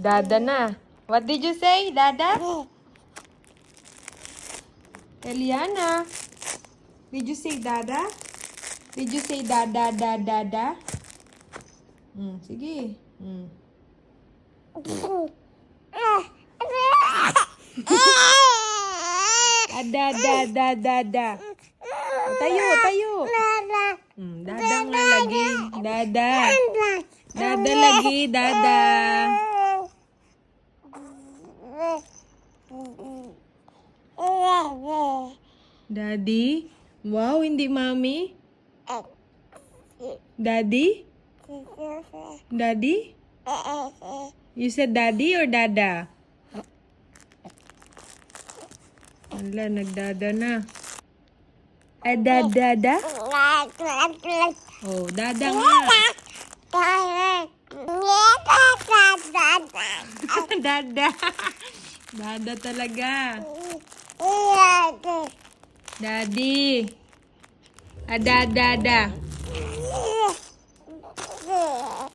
Dada na. What did you say, Dada? Eliana, did you say Dada? Did you say Dada, Dada? Sige. Dada. Tayo. Dadang na lagi. Dada. Dada lagi, Dada. Daddy? Wow, hindi Mami? Daddy? Daddy? You said Daddy or Dada? Wala, nagdada na. Dada? Oh, Dada nga. Dada. Dada talaga. Daddy. Dada.